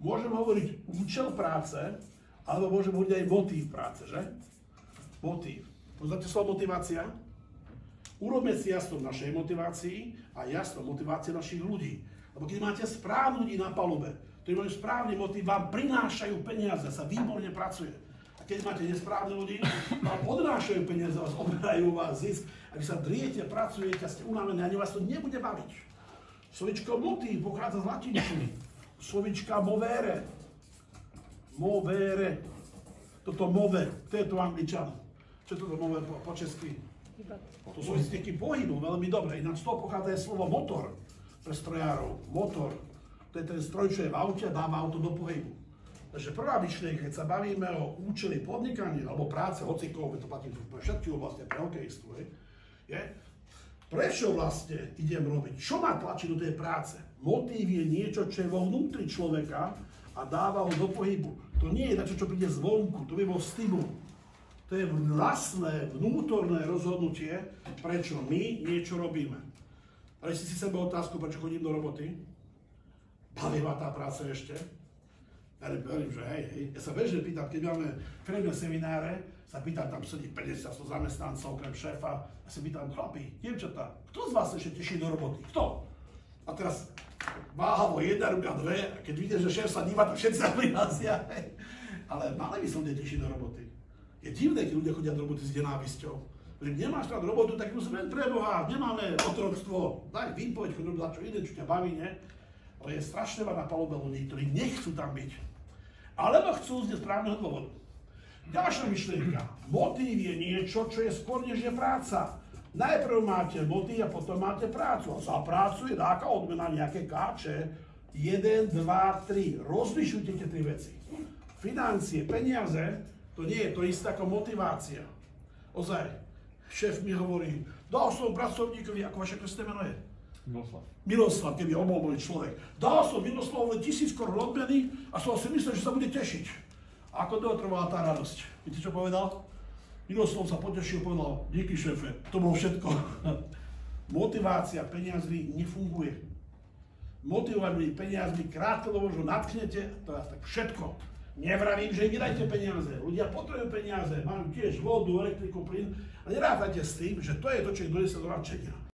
Môžem hovoriť účel práce, alebo môžem hovoriť aj motív práce, že? Motív. Poznáte slovo motivácia? Urobme si jasno v našej motivácii a jasno motivácie našich ľudí. Lebo keď máte správnych ľudí na palube, ktorí majú správny motív, vám prinášajú peniaze, sa výborne pracuje. A keď máte nesprávnych ľudí, vám odnášajú peniaze, vás oberajú vás zisk, a vy sa driete, pracujete a ste unavení, ani vás to nebude baviť. Slovičko motív pochádza z latinčiny. Slovička movere. Movere. Toto move, to je to Angličan. Čo je toto move po česky? To sú istieky pohybu, veľmi dobre. Ináč z toho pochádza aj slovo motor pre strojárov. Motor. To je ten stroj, čo je v aute a dáva auto do pohybu. Takže prvá myšlienka, keď sa bavíme o účeli podnikania alebo práce, hocikov, to platí pre všetky oblasti, pre hokejistu, je, prečo vlastne idem robiť? Čo ma tlačí do tej práce? Motív je niečo, čo je vo vnútri človeka a dáva ho do pohybu. To nie je niečo, čo príde zvonku, to by bol stimul. To je vlastné, vnútorné rozhodnutie, prečo my niečo robíme. Ale si sebe otázku, prečo chodím do roboty? Baví ma tá práca ešte? Ja verím, že hej. Ja sa bežne pýtam, keď máme firemné semináre, sa pýtam, tam sedí 50 zamestnancov, okrem šéfa, a sa pýtam, chlapi, dievčatá, kto z vás ešte teší do roboty? Kto? A teraz váhavo jedna ruka, dve, a keď vidíš, že šéf sa díva, tak všetci sa prihlásia. Ale mali by som ľudia tešiť do roboty. Je divné, keď ľudia chodia do roboty s nenávisťou. Keď nemáš rád robotu, tak musíme preboha, nemáme otroctvo, daj výpoveď, choď robiť čo iné, čo ťa baví, ne? Ale je strašne veľa na palube ľudí, ktorí nechcú tam byť. Alebo chcú z správneho dôvodu. Ďalšia myšlienka. Motív je niečo, čo je skôr než je práca. Najprv máte motív a potom máte prácu. A za prácu je dáka odmena, nejaké káče. 1, 2, 3. Rozlišujte tie tri veci. Financie, peniaze, to nie je to isté ako motivácia. Ozaj, šéf mi hovorí, dal som pracovníkovi, ako vaše krstné meno je? Miroslav, keby on bol môj človek. Dal som Miroslavovi 1000 korún odmeny a som si myslel, že sa bude tešiť. A ako dlho trvala tá radosť? Viete, čo povedal? Miroslav sa potešil, povedal, díky šéfe, to bolo všetko. Motivácia peniazmi nefunguje. Motivovať ľudí peniazmi krátkodobo, že natknete, to je tak všetko. Nevravím, že im nedajte peniaze. Ľudia potrebujú peniaze, majú tiež vodu, elektriku, plyn. A nerátajte s tým, že to je to, čo ich donesie do nadšenia.